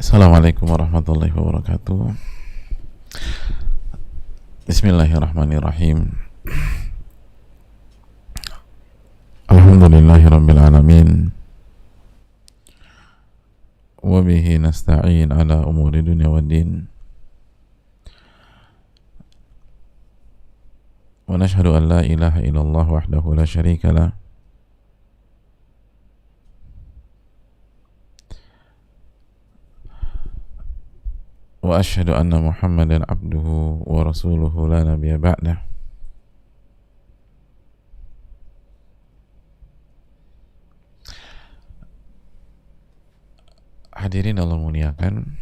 Assalamualaikum warahmatullahi wabarakatuh. Bismillahirrahmanirrahim. Alhamdulillahi rabbil alamin. Wa bihi nasta'in ala umuri dunya waddin. Wa nashhadu an la ilaha illallah wahdahu la syarika lah. Wa ashhadu anna Muhammadan abduhu wa rasuluhu la nabiyya ba'dah. Hadirin Allah muliakan,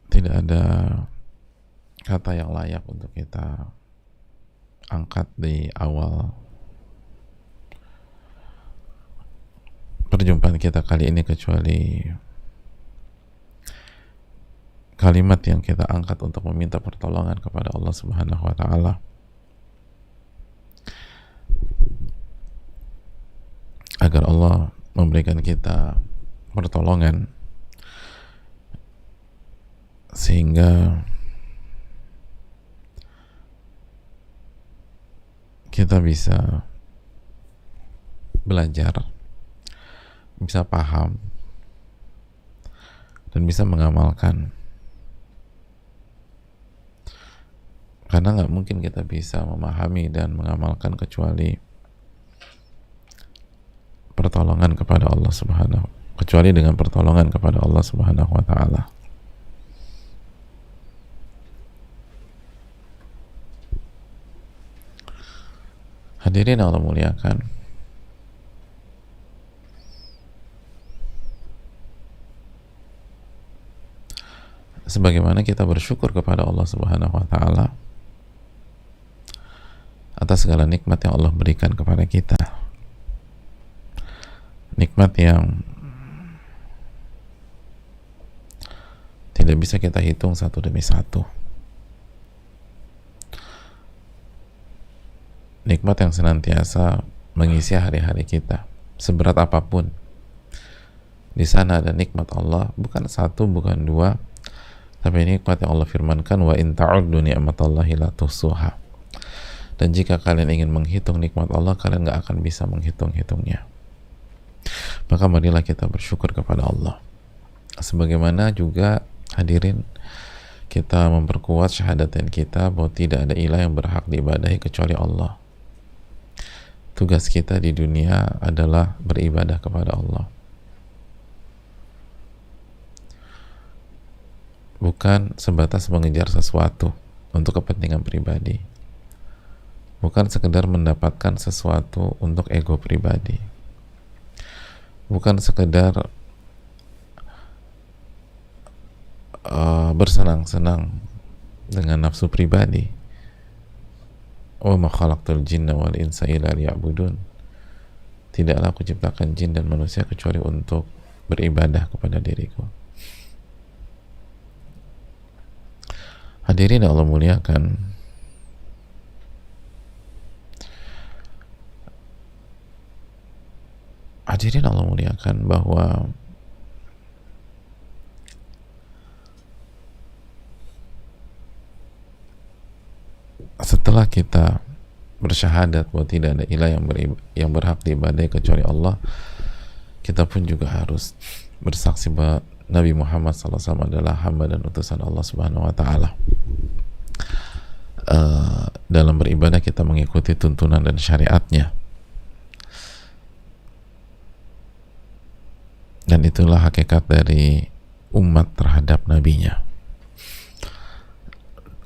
tidak ada kata yang layak untuk kita angkat di awal perjumpaan kita kali ini kecuali kalimat yang kita angkat untuk meminta pertolongan kepada Allah Subhanahu wa taala agar Allah memberikan kita pertolongan sehingga kita bisa belajar, bisa paham, dan bisa mengamalkan. Karena nggak mungkin kita bisa memahami dan mengamalkan kecuali pertolongan kepada Allah Subhanahu, kecuali dengan pertolongan kepada Allah Subhanahu wa taala. Hadirin Allah muliakan, sebagaimana kita bersyukur kepada Allah Subhanahu wa taala atas segala nikmat yang Allah berikan kepada kita, nikmat yang tidak bisa kita hitung satu demi satu, nikmat yang senantiasa mengisi hari-hari kita seberat apapun. Di sana ada nikmat Allah, bukan satu, bukan dua, tapi nikmat yang Allah firmankan, wa in ta'uddu ni'matallahi la tuhsuha. Dan jika kalian ingin menghitung nikmat Allah, kalian gak akan bisa menghitung-hitungnya. Maka marilah kita bersyukur kepada Allah. Sebagaimana juga hadirin, kita memperkuat syahadatain kita bahwa tidak ada ilah yang berhak diibadahi kecuali Allah. Tugas kita di dunia adalah beribadah kepada Allah, bukan sebatas mengejar sesuatu untuk kepentingan pribadi, bukan sekedar mendapatkan sesuatu untuk ego pribadi, bukan sekedar bersenang-senang dengan nafsu pribadi. Wa ma khalaqtul jinna wal insa illa liya'budun. Tidaklah aku ciptakan jin dan manusia kecuali untuk beribadah kepada diriku. Hadirin Allah muliakan, hadirin Allah muliakan, bahwa setelah kita bersyahadat bahwa tidak ada ilah yang berhak diibadahi kecuali Allah, kita pun juga harus bersaksi bahwa Nabi Muhammad SAW adalah hamba dan utusan Allah Subhanahu wa taala. Dalam beribadah kita mengikuti tuntunan dan syariatnya, dan itulah hakikat dari umat terhadap nabinya.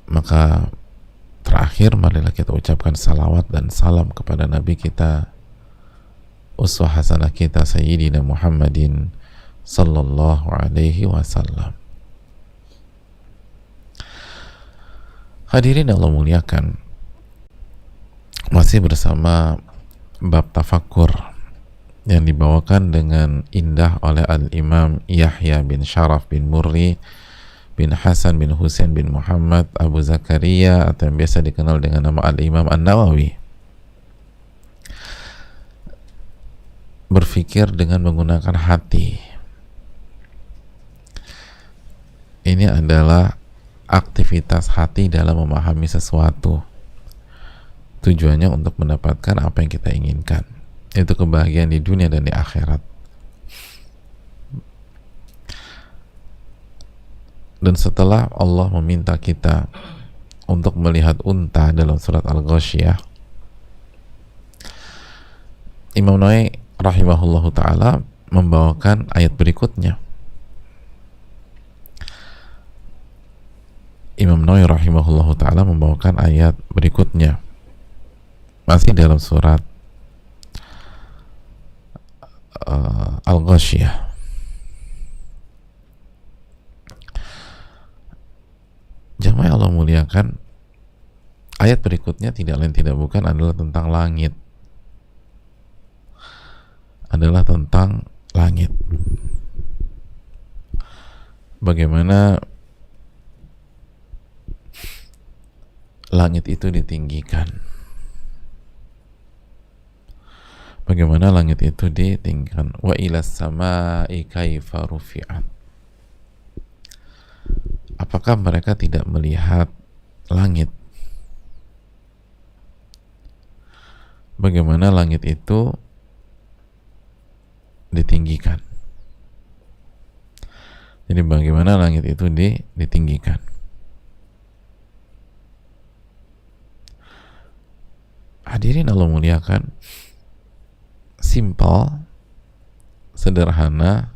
Maka terakhir, marilah kita ucapkan salawat dan salam kepada Nabi kita, uswah hasanah kita, Sayyidina Muhammadin sallallahu alaihi wasallam. Hadirin Allah muliakan, masih bersama bab tafakkur yang dibawakan dengan indah oleh Al-Imam Yahya bin Sharaf bin Murri bin Hasan bin Husain bin Muhammad Abu Zakaria, atau yang biasa dikenal dengan nama Al-Imam An-Nawawi. berpikir dengan menggunakan hati. Ini adalah aktivitas hati dalam memahami sesuatu. Tujuannya untuk mendapatkan apa yang kita inginkan, yaitu kebahagiaan di dunia dan di akhirat. Dan setelah Allah meminta kita untuk melihat unta dalam surat Al-Ghasyiyah, Imam Nawawi rahimahullahu ta'ala membawakan ayat berikutnya. Imam Nawawi rahimahullahu ta'ala membawakan ayat berikutnya, masih dalam surat Al-Ghasyiyah. Jamaah Allah muliakan, ayat berikutnya tidak lain tidak bukan adalah tentang langit. Adalah tentang langit. Bagaimana langit itu ditinggikan. Bagaimana langit itu ditinggikan. Wa ilas samai kaifa rufi'at. Apakah mereka tidak melihat langit? Bagaimana langit itu ditinggikan? Jadi bagaimana langit itu ditinggikan? Hadirin Allah muliakan, simple, sederhana,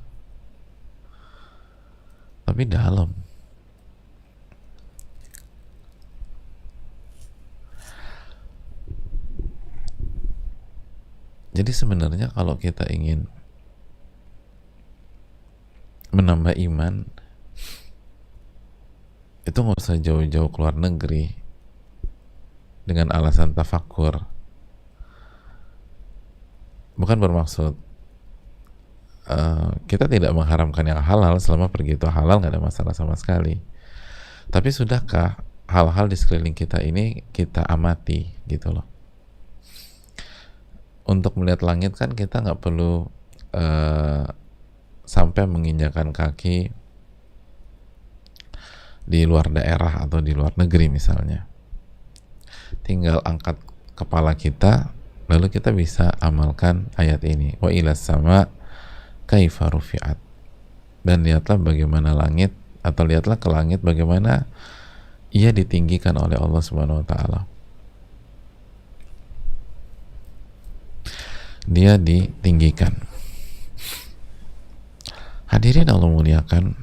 tapi dalam. Jadi sebenarnya kalau kita ingin menambah iman, itu nggak usah jauh-jauh keluar negeri dengan alasan tafakur. Bukan bermaksud kita tidak mengharamkan yang halal, selama pergi itu halal nggak ada masalah sama sekali. Tapi sudahkah hal-hal di sekeliling kita ini kita amati gitu loh. Untuk melihat langit kan kita nggak perlu sampai menginjakan kaki di luar daerah atau di luar negeri misalnya. Tinggal angkat kepala kita, lalu kita bisa amalkan ayat ini. Wa ilas sama kaifa rufi'at. Dan lihatlah bagaimana langit, atau lihatlah ke langit bagaimana ia ditinggikan oleh Allah Subhanahu wa taala. Dia ditinggikan. Hadirin Allah muliakan,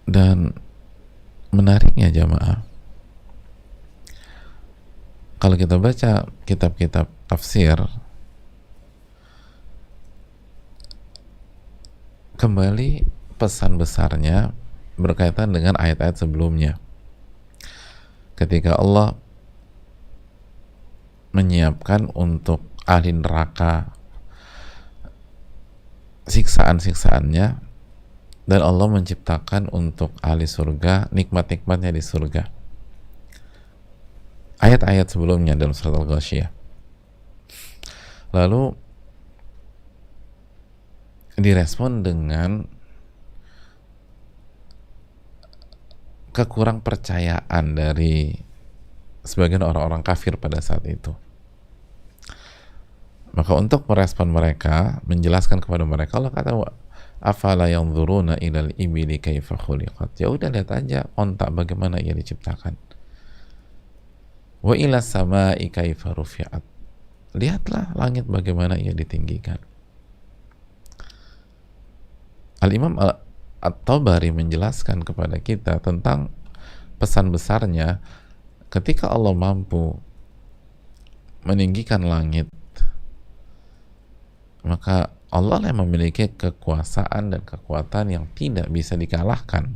dan menariknya jamaah, kalau kita baca kitab-kitab tafsir, kembali pesan besarnya berkaitan dengan ayat-ayat sebelumnya. Ketika Allah menyiapkan untuk ahli neraka siksaan-siksaannya, dan Allah menciptakan untuk ahli surga nikmat-nikmatnya di surga. Ayat-ayat sebelumnya dalam surat Al-Ghasyiyah. Lalu direspon dengan kekurang percayaan dari sebagian orang-orang kafir pada saat itu. Maka untuk merespon mereka, menjelaskan kepada mereka, Allah kata, afala yanzuruna ilal ibili kaifa khuliqat. Ya udah, lihat aja onta bagaimana ia diciptakan. Wa ilas samai kaifa rufi'at. Lihatlah langit bagaimana ia ditinggikan. Al-Imam At-Tabari menjelaskan kepada kita tentang pesan besarnya ketika Allah mampu meninggikan langit, maka Allah yang memiliki kekuasaan dan kekuatan yang tidak bisa dikalahkan,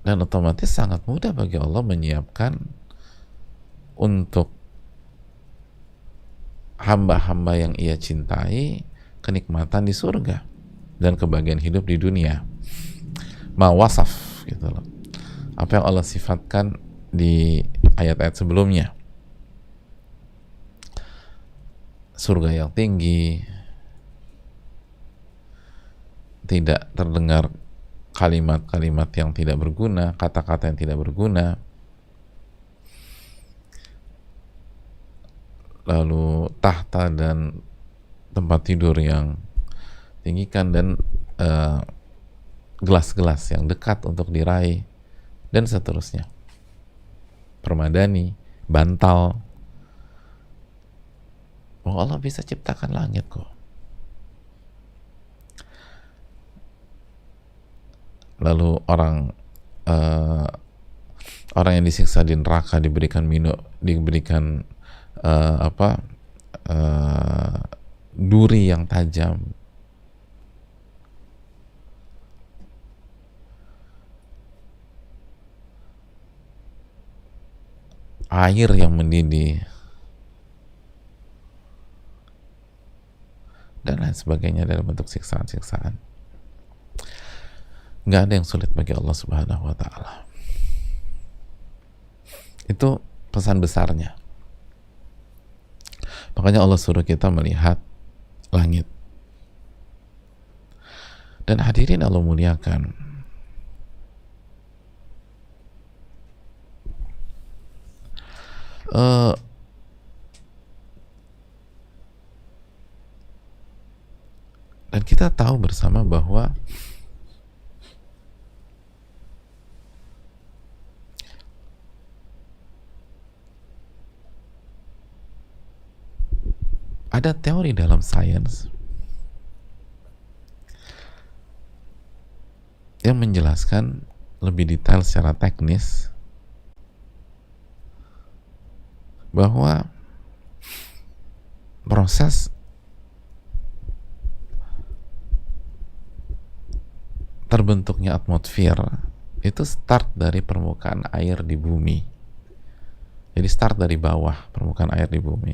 dan otomatis sangat mudah bagi Allah menyiapkan untuk hamba-hamba yang ia cintai kenikmatan di surga dan kebahagiaan hidup di dunia. Ma wasaf gitu loh. apa yang Allah sifatkan di ayat-ayat sebelumnya. Surga yang tinggi, tidak terdengar kalimat-kalimat yang tidak berguna, kata-kata yang tidak berguna, lalu tahta dan tempat tidur yang tinggikan, dan gelas-gelas yang dekat untuk diraih, dan seterusnya. Permadani, bantal. Oh, Allah bisa ciptakan langit kok. Lalu orang yang disiksa di neraka diberikan duri yang tajam. Air yang mendidih, dan lain sebagainya dalam bentuk siksaan-siksaan. Nggak ada yang sulit bagi Allah Subhanahu wa Ta'ala. Itu pesan besarnya. Makanya Allah suruh kita melihat langit. Dan hadirin Allah muliakan, dan kita tahu bersama bahwa ada teori dalam sains yang menjelaskan lebih detail secara teknis bahwa proses terbentuknya atmosfer itu start dari permukaan air di bumi. Jadi start dari bawah permukaan air di bumi,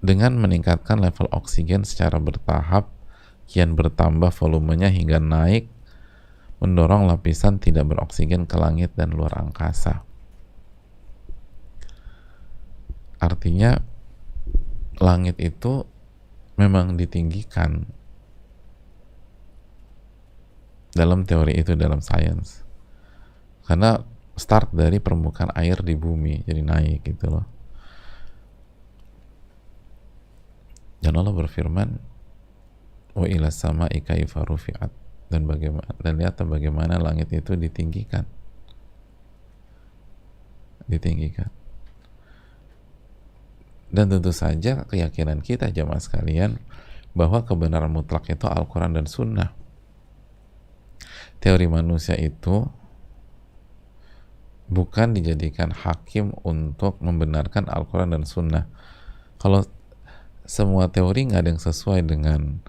dengan meningkatkan level oksigen secara bertahap, kian bertambah volumenya hingga naik, mendorong lapisan tidak beroksigen ke langit dan luar angkasa. Artinya langit itu memang ditinggikan dalam teori itu, dalam sains, karena start dari permukaan air di bumi, jadi naik gitu loh. Dan Allah berfirman, wa ila sama'i kaifa rufi'at, dan lihat bagaimana langit itu ditinggikan. Dan tentu saja keyakinan kita jamaah sekalian bahwa kebenaran mutlak itu Al-Quran dan Sunnah. Teori manusia itu bukan dijadikan hakim untuk membenarkan Al-Quran dan Sunnah. Kalau semua teori nggak ada yang sesuai dengan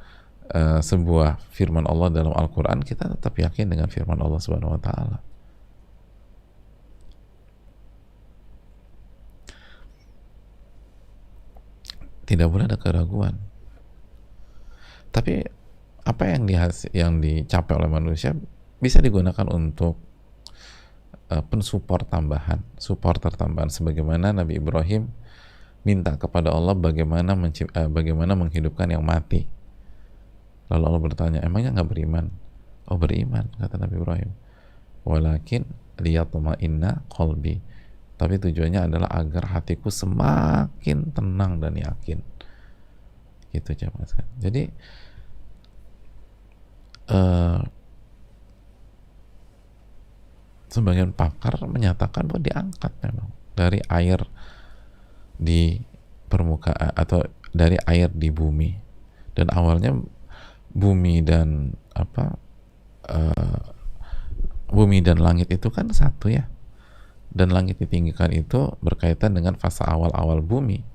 sebuah firman Allah dalam Al-Quran, kita tetap yakin dengan firman Allah Subhanahu wa Ta'ala. Tidak boleh ada keraguan. Tapi apa yang dicapai oleh manusia bisa digunakan untuk supporter tambahan, sebagaimana Nabi Ibrahim minta kepada Allah bagaimana menghidupkan yang mati. Lalu Allah bertanya, emangnya nggak beriman? Oh, beriman, kata Nabi Ibrahim. Walakin liyatma'inna qalbi. Tapi tujuannya adalah agar hatiku semakin tenang dan yakin. Gitu jemaah sekalian. Jadi sebagian pakar menyatakan bahwa diangkat memang dari air di permukaan atau dari air di bumi. Dan awalnya bumi dan langit itu kan satu ya, dan langit ditinggikan itu berkaitan dengan fase awal-awal bumi.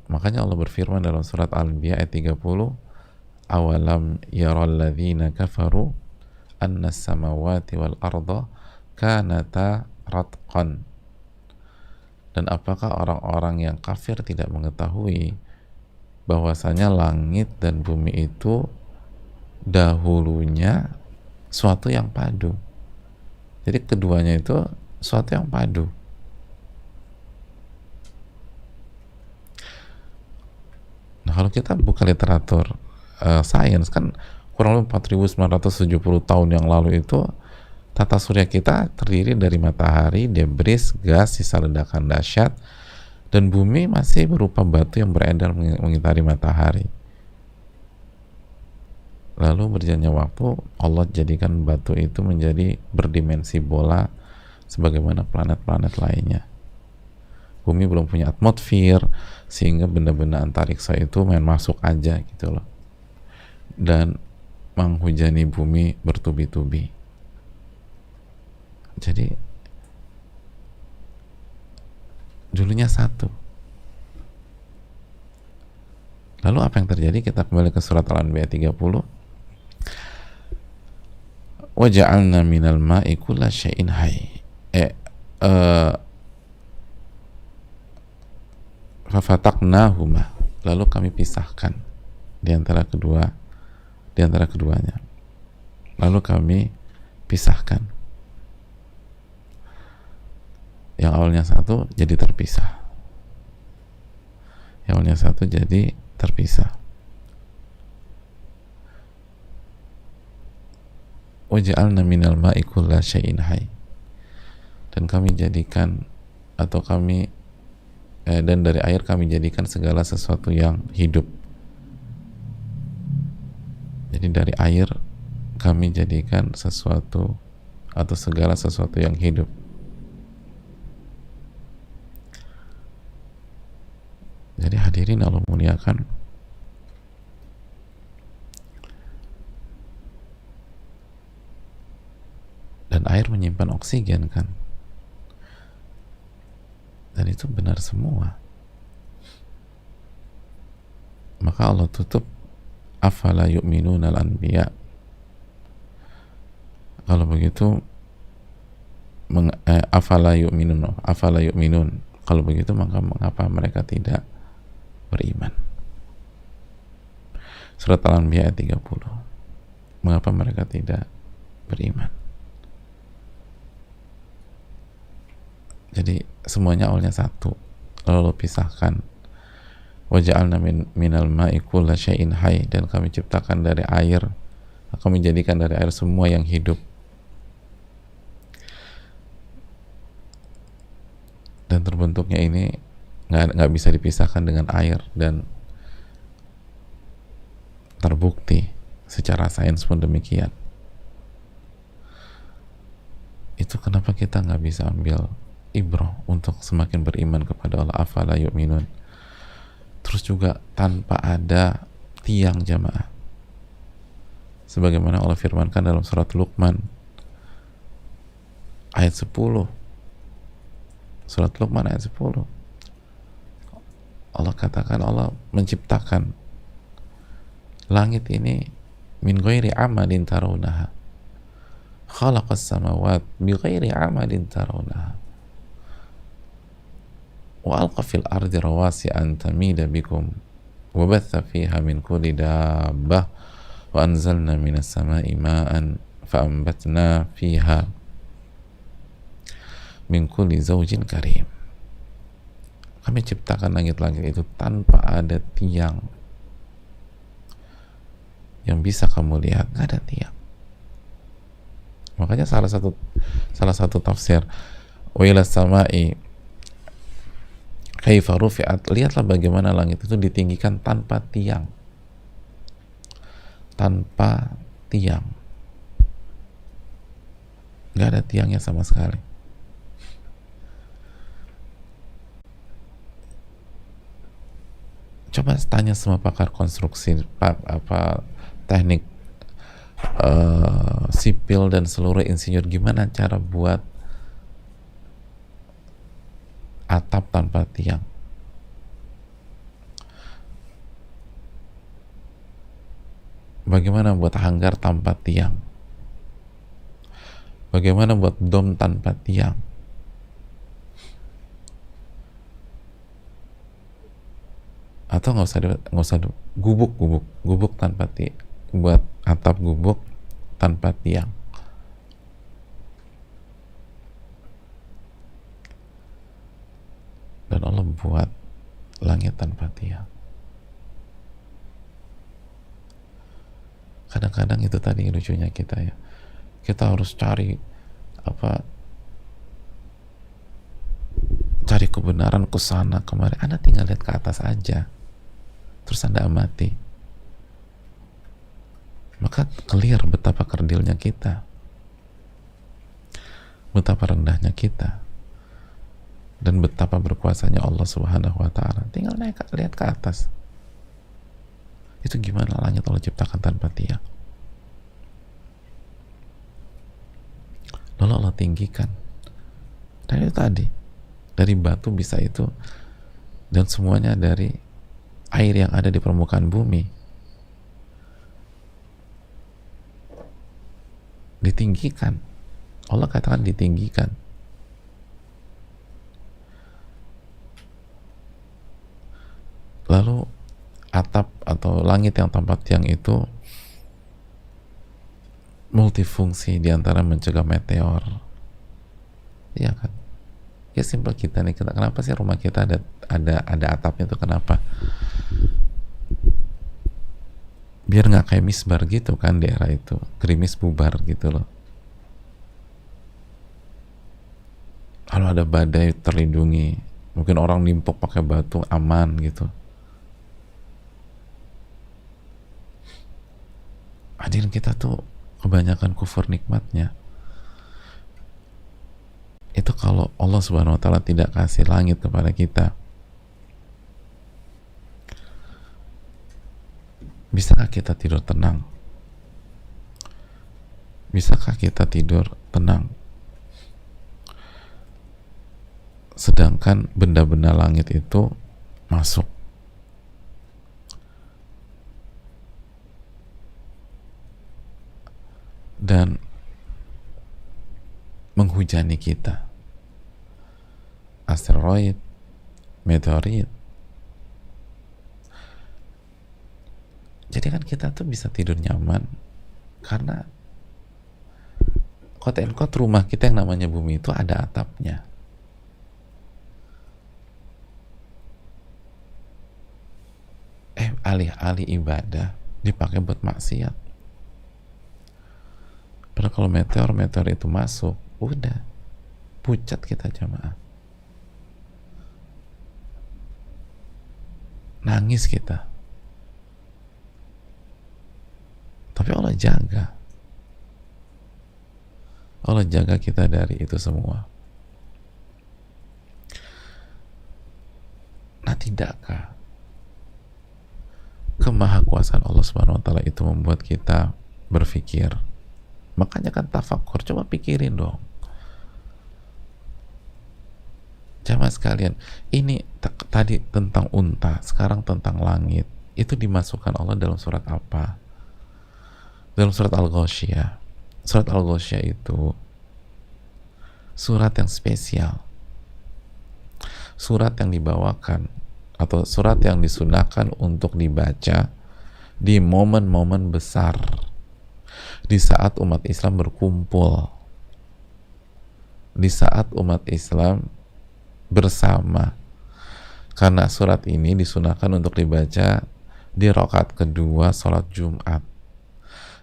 Makanya Allah berfirman dalam surat Al-Anbiya ayat 30, awalam yaral ladzina kafaru anna samawati wal arda kanata ratqan. Dan apakah orang-orang yang kafir tidak mengetahui bahwasanya langit dan bumi itu dahulunya suatu yang padu. Jadi keduanya itu suatu yang padu. Nah, kalau kita buka literatur sains kan kurang lebih 4.970 tahun yang lalu itu tata surya kita terdiri dari matahari, debris, gas, sisa ledakan dahsyat, dan bumi masih berupa batu yang beredar mengitari matahari. Lalu berjalannya waktu, Allah jadikan batu itu menjadi berdimensi bola sebagaimana planet-planet lainnya. Bumi belum punya atmosfer, sehingga benda-benda antariksa itu main masuk aja gitu loh, dan menghujani bumi bertubi-tubi. Jadi dulunya satu. Lalu apa yang terjadi? Kita kembali ke surat Al-Anbiya 30. Wa ja'alna minal ma'i kulla syai'in hayy. Fafataqnahuma. Lalu kami pisahkan di antara keduanya. Lalu kami pisahkan. Yang awalnya satu jadi terpisah. Yang awalnya satu jadi terpisah. Waja'alna minal ma'i kulla syai'in hayy. Dan kami jadikan atau kami dan dari air kami jadikan segala sesuatu yang hidup. Jadi dari air kami jadikan sesuatu atau segala sesuatu yang hidup. Jadi hadirin Allah muliakan, dan air menyimpan oksigen kan, dan itu benar semua. Maka Allah tutup afala yu'minuna al-anbiya. Kalau begitu afala yu'minun, kalau begitu maka mengapa mereka tidak beriman? Surat Al-Anbiya ayat 30. Mengapa mereka tidak beriman? Jadi semuanya awalnya satu, lalu pisahkan. Waja'alna minal ma'i kulla syai'in hayy. Dan kami ciptakan dari air, kami jadikan dari air semua yang hidup. Dan terbentuknya ini nggak bisa dipisahkan dengan air, dan terbukti secara sains pun demikian. Itu kenapa kita nggak bisa ambil ibrah untuk semakin beriman kepada Allah. Afala yu'minun. Terus juga tanpa ada tiang, jamaah, sebagaimana Allah firmankan dalam surat Luqman ayat 10. Surat Luqman ayat 10, Allah katakan, Allah menciptakan langit ini min ghairi amadin tarawnaha, khalaqas samawat bi ghairi amadin tarawnaha, wa alqa fil ardi rawasi an tamida bikum wa batha fiha min kulli dabbah wa anzalna minas samai ma'an fa ambatna fiha min kulli zawjin karim. Kami ciptakan langit-langit itu tanpa ada tiang yang bisa kamu lihat, nggak ada tiang. Makanya salah satu tafsir wa ila samai kaifa rufi'at, lihatlah bagaimana langit itu ditinggikan tanpa tiang. Tanpa tiang, nggak ada tiangnya sama sekali. Coba tanya semua pakar konstruksi, teknik sipil dan seluruh insinyur, gimana cara buat atap tanpa tiang. Bagaimana buat hanggar tanpa tiang. Bagaimana buat dom tanpa tiang. Atau nggak usah gubuk tanpa buat atap gubuk tanpa tiang. Dan Allah buat langit tanpa tiang. Kadang-kadang itu tadi lucunya kita ya. Kita harus cari cari kebenaran ke sana kemari. Anda tinggal lihat ke atas aja. Terus Anda amati. Maka clear betapa kerdilnya kita. Betapa rendahnya kita. Dan betapa berkuasanya Allah Subhanahu wa taala. Tinggal lihat ke atas. Itu gimana langit Allah ciptakan tanpa tiang. Lalu Allah tinggikan. Dan itu tadi, dari batu bisa itu, dan semuanya dari air yang ada di permukaan bumi. Ditinggikan. Allah katakan ditinggikan. Lalu atap atau langit yang tanpa tiang itu multifungsi, diantara mencegah meteor, iya kan? Ya simpel kita nih, kenapa sih rumah kita ada atapnya itu, kenapa? Biar nggak kayak misbar gitu kan, daerah itu gerimis bubar gitu loh. Kalau ada badai terlindungi, mungkin orang nimpuk pakai batu aman gitu. Hadirin, kita tuh kebanyakan kufur nikmatnya. Itu kalau Allah Subhanahu wa taala tidak kasih langit kepada kita. Bisakah kita tidur tenang? Bisakah kita tidur tenang? Sedangkan benda-benda langit itu masuk dan menghujani kita, asteroid, meteorit. Jadi kan kita tuh bisa tidur nyaman karena quote and quote rumah kita yang namanya bumi itu ada atapnya. Alih-alih ibadah dipakai buat maksiat. Padahal kalau meteor itu masuk, udah pucat kita jamaah. Nangis kita. Tapi Allah jaga. Allah jaga kita dari itu semua. Nah, tidakkah kemahakuasaan Allah Subhanahu wa taala itu membuat kita berpikir? Makanya kan tafakur, coba pikirin dong. Jamaah sekalian, ini tadi tentang unta, sekarang tentang langit. Itu dimasukkan Allah dalam surat apa? Dalam surat Al-Ghasyiyah. Surat Al-Ghasyiyah itu surat yang spesial. Surat yang dibawakan atau surat yang disunahkan untuk dibaca di momen-momen besar, di saat umat Islam berkumpul, di saat umat Islam bersama. Karena surat ini disunahkan untuk dibaca di rakaat kedua salat Jumat,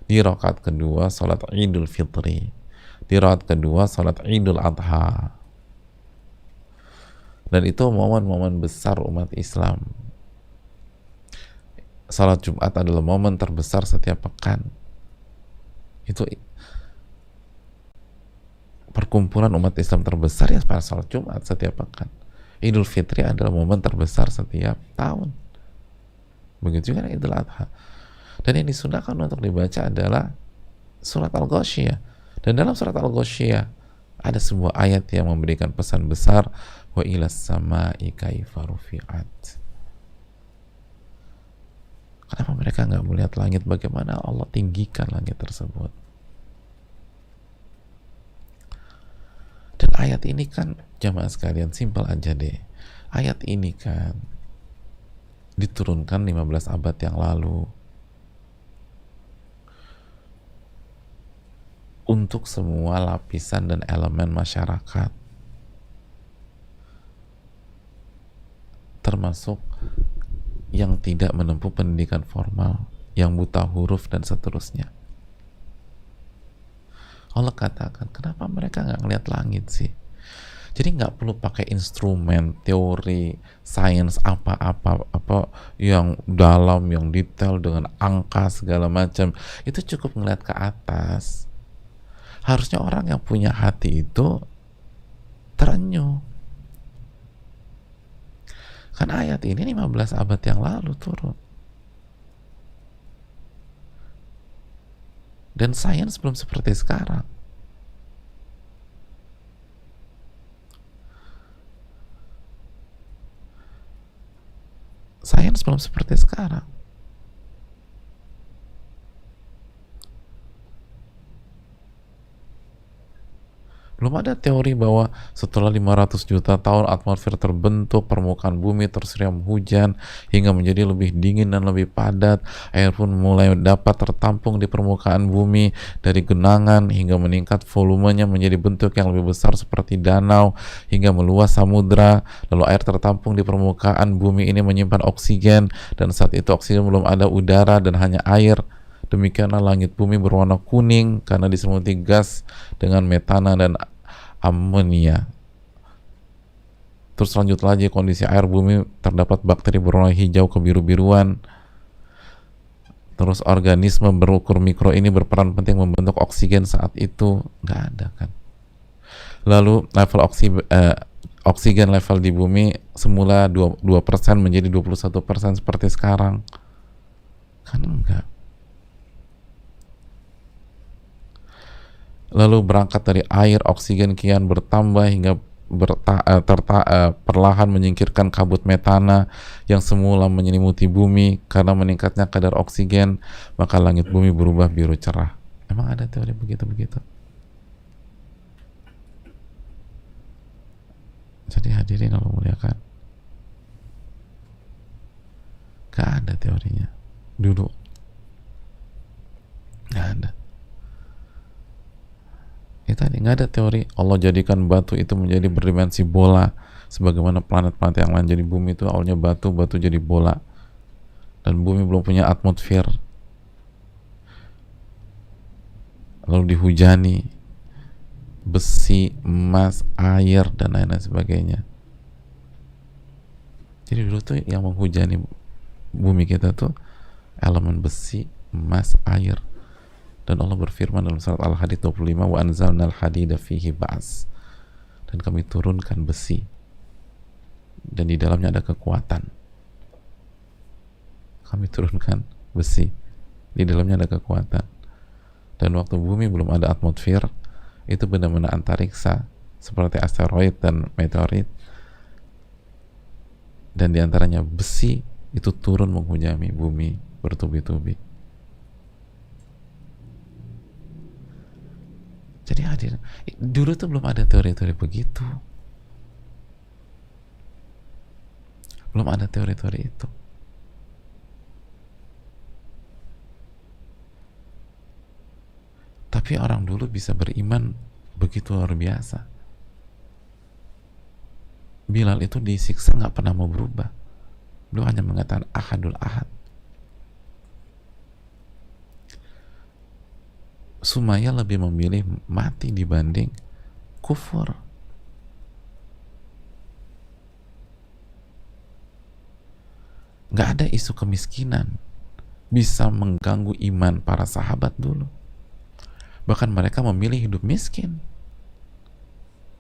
di rakaat kedua salat Idul Fitri, di rakaat kedua salat Idul Adha. Dan itu momen-momen besar umat Islam. Salat Jumat adalah momen terbesar setiap pekan. Itu perkumpulan umat Islam terbesar ya pada salat Jumat setiap pekan. Idul Fitri adalah momen terbesar setiap tahun. Begitu juga Idul Adha. Dan yang disunahkan untuk dibaca adalah surat Al-Ghasyiyah. Dan dalam surat Al-Ghasyiyah ada sebuah ayat yang memberikan pesan besar, wa ilas sama'i kaifa rufi'at. Kenapa mereka nggak melihat langit? Bagaimana Allah tinggikan langit tersebut? Dan ayat ini kan jamaah sekalian simpel aja deh. Ayat ini kan diturunkan 15 abad yang lalu. untuk semua lapisan dan elemen masyarakat, termasuk yang tidak menempuh pendidikan formal, yang buta huruf dan seterusnya. Allah katakan, kenapa mereka nggak ngeliat langit sih? Jadi nggak perlu pakai instrumen, teori, sains apa yang dalam, yang detail dengan angka segala macam. Itu cukup ngeliat ke atas. Harusnya orang yang punya hati itu terenyuh. Kan ayat ini 15 abad yang lalu turun. Dan sains belum seperti sekarang. Sains belum seperti sekarang. Belum ada teori bahwa setelah 500 juta tahun atmosfer terbentuk, permukaan bumi tersiram hujan hingga menjadi lebih dingin dan lebih padat, air pun mulai dapat tertampung di permukaan bumi dari genangan hingga meningkat volumenya menjadi bentuk yang lebih besar seperti danau hingga meluas samudra, lalu air tertampung di permukaan bumi ini menyimpan oksigen dan saat itu oksigen belum ada udara dan hanya air. Demikianlah langit bumi berwarna kuning karena diselimuti gas dengan metana dan amonia. Terus lanjut lagi, kondisi air bumi terdapat bakteri berwarna hijau kebiru-biruan. Terus organisme berukur mikro ini berperan penting membentuk oksigen saat itu. Nggak ada kan. Lalu level oksigen level di bumi semula 2% menjadi 21% seperti sekarang. Kan enggak. Lalu berangkat dari air, oksigen kian bertambah hingga perlahan menyingkirkan kabut metana yang semula menyelimuti bumi. Karena meningkatnya kadar oksigen, maka langit bumi berubah biru cerah. Emang ada teori begitu-begitu? Jadi hadirin Allah muliakan, gak ada teorinya dulu, gak ada. Tadi nggak ada teori Allah jadikan batu itu menjadi berdimensi bola sebagaimana planet-planet yang lain. Jadi bumi itu awalnya batu jadi bola, dan bumi belum punya atmosfer, lalu dihujani besi, emas, air dan lain-lain sebagainya. Jadi dulu tuh yang menghujani bumi kita tuh elemen besi, emas, air. Dan Allah berfirman dalam surat Al-Hadid 25, wa anzalnal hadida fihi ba'as, dan kami turunkan besi dan di dalamnya ada kekuatan. Kami turunkan besi, di dalamnya ada kekuatan. Dan waktu bumi belum ada atmosfer, itu benar-benar antariksa seperti asteroid dan meteorit, dan diantaranya besi itu turun menghujani bumi bertubi-tubi. Jadi hadir, dulu tuh belum ada teori-teori begitu, belum ada teori-teori itu. Tapi orang dulu bisa beriman begitu luar biasa. Bilal itu disiksa nggak pernah mau berubah. Beliau hanya mengatakan ahadul ahad. Sumayyah lebih memilih mati dibanding kufur. Nggak ada isu kemiskinan bisa mengganggu iman para sahabat dulu. Bahkan mereka memilih hidup miskin,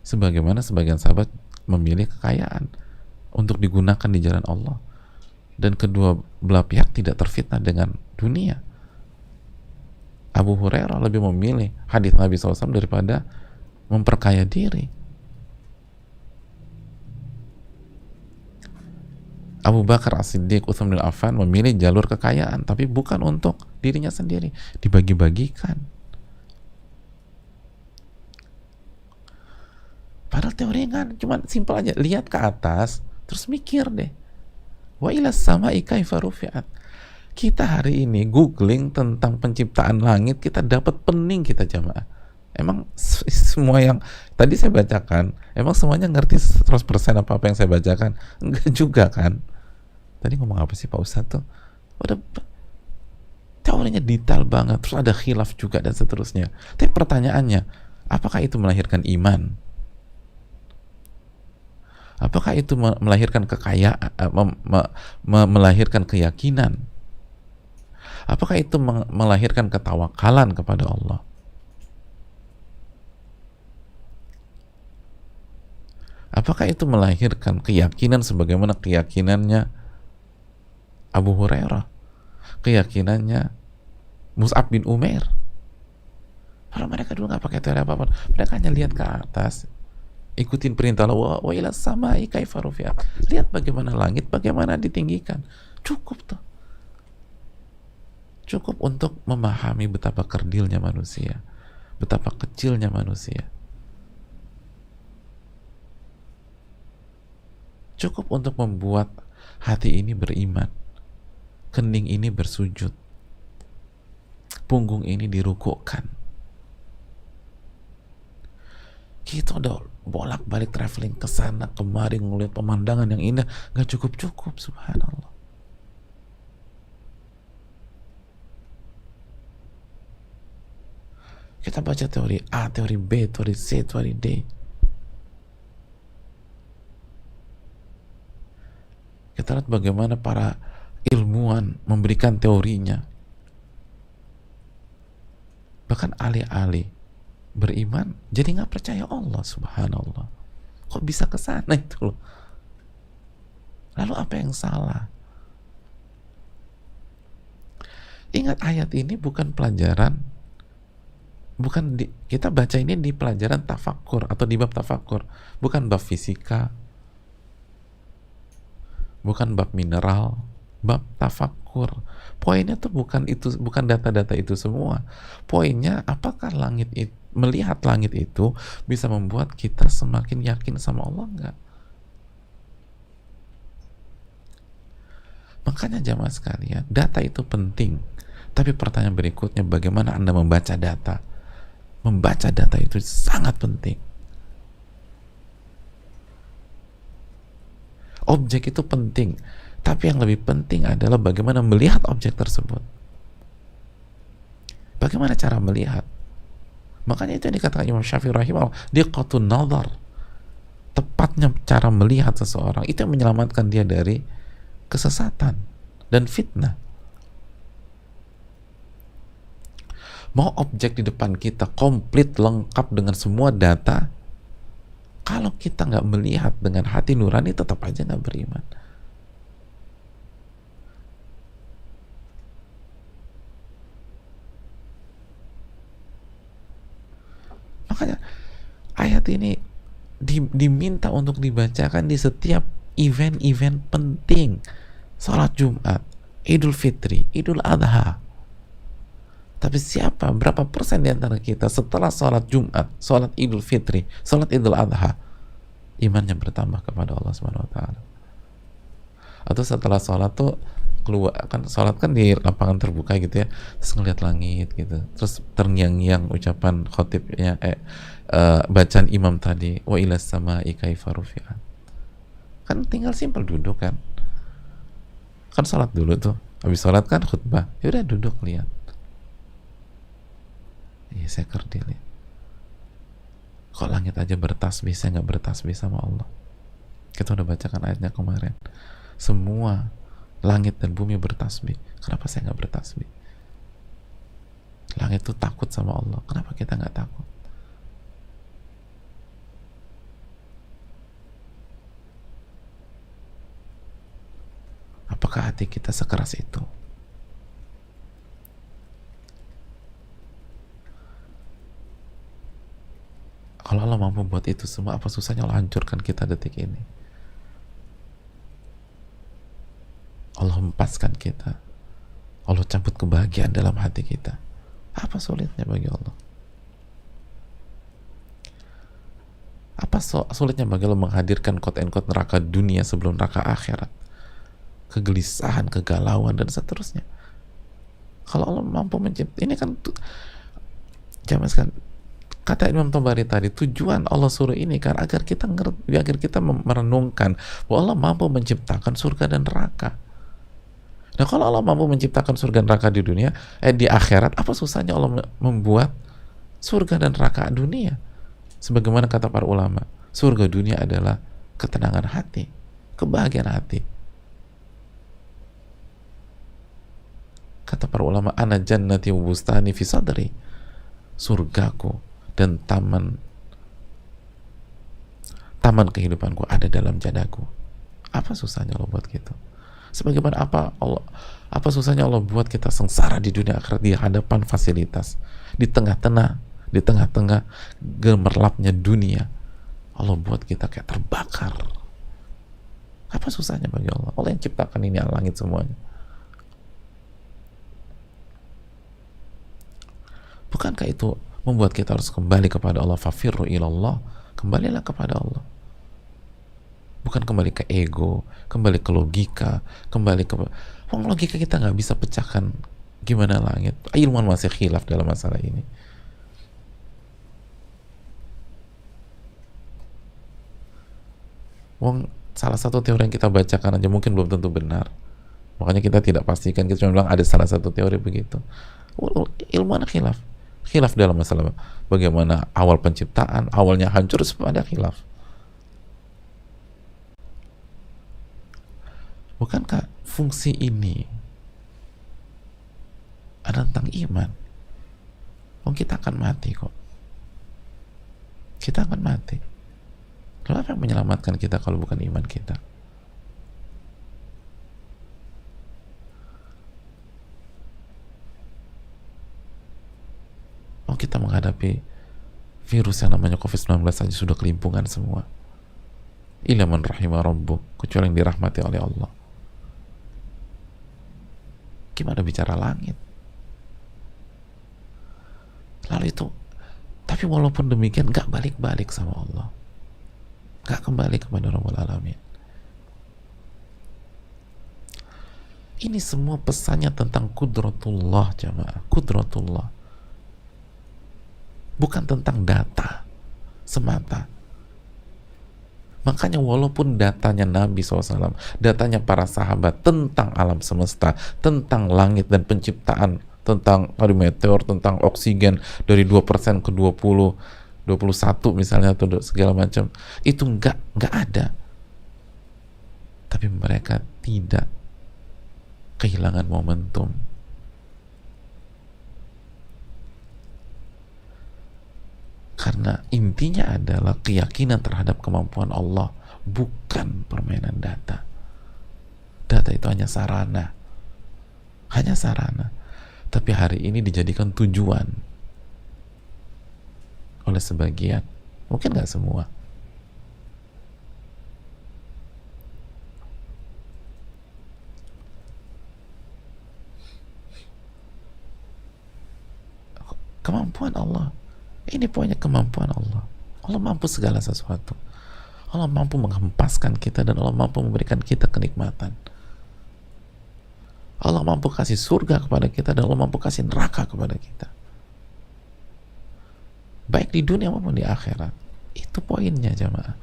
sebagaimana sebagian sahabat memilih kekayaan untuk digunakan di jalan Allah. Dan kedua belah pihak tidak terfitnah dengan dunia. Abu Hurairah lebih memilih hadis Nabi SAW daripada memperkaya diri. Abu Bakar As-Siddiq, Utsman bin Affan memilih jalur kekayaan, tapi bukan untuk dirinya sendiri, dibagi-bagikan. Padahal teorinya kan cuma simpel aja, lihat ke atas terus mikir deh. Wa ilas sama'i kaifa rufi'at. Kita hari ini googling tentang penciptaan langit, kita dapat pening kita jamaah. Emang semua yang tadi saya bacakan, emang semuanya ngerti 100% apa yang saya bacakan? Enggak juga kan? Tadi ngomong apa sih Pak Ustadz tuh? Udah teorinya detail banget, terus ada khilaf juga dan seterusnya. Tapi pertanyaannya, apakah itu melahirkan iman? Apakah itu melahirkan kekayaan, melahirkan keyakinan? Apakah itu melahirkan ketawakalan kepada Allah? Apakah itu melahirkan keyakinan sebagaimana keyakinannya Abu Hurairah, keyakinannya Mus'ab bin Umair? Kalau mereka dulu nggak pakai teori apa-apa, mereka hanya lihat ke atas, ikutin perintah Allah, wa ila samai kaifa rufi'at. Lihat bagaimana langit, bagaimana ditinggikan. Cukup tuh. Cukup untuk memahami betapa kerdilnya manusia, betapa kecilnya manusia. Cukup untuk membuat hati ini beriman, kening ini bersujud, punggung ini dirukukkan. Kita udah bolak-balik traveling ke sana kemari ngeliat pemandangan yang indah, nggak cukup-cukup, subhanallah. Kita baca teori A, teori B, teori C, teori D. Kita lihat bagaimana para ilmuwan memberikan teorinya. Bahkan ahli-ahli beriman jadi nggak percaya Allah, subhanallah. Kok bisa ke sana itu loh? Lalu apa yang salah? Ingat, ayat ini bukan pelajaran, kita baca ini di pelajaran tafakur atau di bab tafakur, bukan bab fisika, bukan bab mineral, bab tafakur. Poinnya tuh bukan itu, bukan data-data itu semua. Poinnya, apakah melihat langit itu bisa membuat kita semakin yakin sama Allah enggak? Makanya jamaah sekalian, data itu penting. Tapi pertanyaan berikutnya, bagaimana Anda membaca data? Membaca data itu sangat penting. Objek itu penting, tapi yang lebih penting adalah bagaimana melihat objek tersebut. Bagaimana cara melihat? Makanya itu yang dikatakan Imam Syafi'i rahimahullah, dia qatun nazar. Tepatnya cara melihat seseorang itu yang menyelamatkan dia dari kesesatan dan fitnah. Mau objek di depan kita komplit lengkap dengan semua data, kalau kita nggak melihat dengan hati nurani, tetap aja nggak beriman. Makanya ayat ini diminta untuk dibacakan di setiap event-event penting. Salat Jumat, Idul Fitri, Idul Adha. Tapi berapa persen di antara kita setelah salat Jumat, salat Idul Fitri, salat Idul Adha, imannya bertambah kepada Allah Subhanahu wa taala? Atau setelah salat tuh keluar, kan salat kan di lapangan terbuka gitu ya, terus ngeliat langit gitu, terus terngiang-ngiang ucapan khotibnya, bacaan imam tadi, wa ilas samai kaifa rufi'at. Kan tinggal simpel duduk kan salat dulu tuh, habis salat kan khutbah, yaudah duduk lihat. Iya, saya kerdil ya. Kok langit aja bertasbih, saya nggak bertasbih sama Allah? Kita udah bacakan ayatnya kemarin. Semua langit dan bumi bertasbih. Kenapa saya nggak bertasbih? Langit itu takut sama Allah. Kenapa kita nggak takut? Apakah hati kita sekeras itu? Kalau Allah mampu buat itu semua, apa susahnya Allah hancurkan kita detik ini? Allah hempaskan kita, Allah cabut kebahagiaan dalam hati kita. Apa sulitnya bagi Allah? Apa sulitnya bagi Allah menghadirkan quote-unquote neraka dunia sebelum neraka akhirat? Kegelisahan, kegalauan, dan seterusnya. Kalau Allah mampu menciptakan, ini kan zaman sekarang, Kata Imam Tabari tadi, tujuan Allah suruh ini kan agar kita ngerti, agar kita merenungkan bahwa Allah mampu menciptakan surga dan neraka. Nah, kalau Allah mampu menciptakan surga dan neraka di dunia, di akhirat, apa susahnya Allah membuat surga dan neraka dunia? Sebagaimana kata para ulama, surga dunia adalah ketenangan hati, kebahagiaan hati. Kata para ulama, ana jannati wa bustani fi sadri, surgaku dan taman kehidupanku ada dalam dadaku. Apa susahnya Allah buat gitu? Sebagaimana apa susahnya Allah buat kita sengsara di dunia akhirat di hadapan fasilitas, di tengah-tengah gemerlapnya dunia, Allah buat kita kayak terbakar. Apa susahnya bagi Allah? Allah yang ciptakan ini langit semuanya. Bukankah itu membuat kita harus kembali kepada Allah? Fafirru ilallah, kembalilah kepada Allah. Bukan kembali ke ego, kembali ke logika, kembali ke logika kita nggak bisa pecahkan gimana langit. Ilmuwan masih khilaf dalam masalah ini. Salah satu teori yang kita bacakan aja mungkin belum tentu benar. Makanya kita tidak pastikan, kita cuma bilang ada salah satu teori begitu. Ilmuwan khilaf dalam masalah bagaimana awal penciptaan, awalnya hancur, semua ada khilaf. Bukankah fungsi ini ada tentang iman? Kita akan mati kok. Kita akan mati. Lalu apa yang menyelamatkan kita kalau bukan iman kita? Kita menghadapi virus yang namanya COVID-19 saja sudah kelimpungan semua. Illa man rahimah rabbuk, kecuali yang dirahmati oleh Allah. Gimana bicara langit? Lalu itu, tapi walaupun demikian gak balik-balik sama Allah, gak kembali kepada Rabbul Alamin. Ini semua pesannya tentang kudratullah jamaah, kudratullah, bukan tentang data semata. Makanya walaupun datanya Nabi SAW, datanya para sahabat tentang alam semesta, tentang langit dan penciptaan, tentang meteor, tentang oksigen dari 2% ke 20, 21 misalnya, atau segala macam, itu nggak ada. Tapi mereka tidak kehilangan momentum. Karena intinya adalah keyakinan terhadap kemampuan Allah, bukan permainan data. Data itu hanya sarana. Tapi hari ini dijadikan tujuan oleh sebagian, mungkin nggak semua. Kemampuan Allah, ini poinnya, kemampuan Allah. Allah mampu segala sesuatu. Allah mampu menghempaskan kita dan Allah mampu memberikan kita kenikmatan. Allah mampu kasih surga kepada kita dan Allah mampu kasih neraka kepada kita. Baik di dunia maupun di akhirat. Itu poinnya jamaah.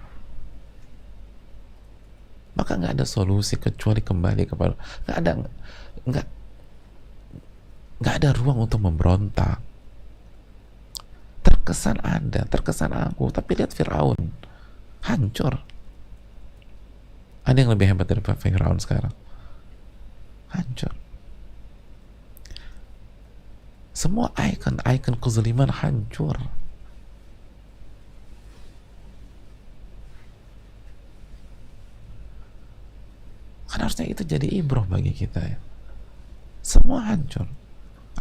Maka nggak ada solusi kecuali kembali kepada, nggak ada ruang untuk memberontak. Terkesan aku, tapi lihat Firaun, hancur. Ada yang lebih hebat dari Firaun sekarang? Hancur. Semua ikon kezaliman hancur. Kan harusnya itu jadi ibrah bagi kita ya. Semua hancur.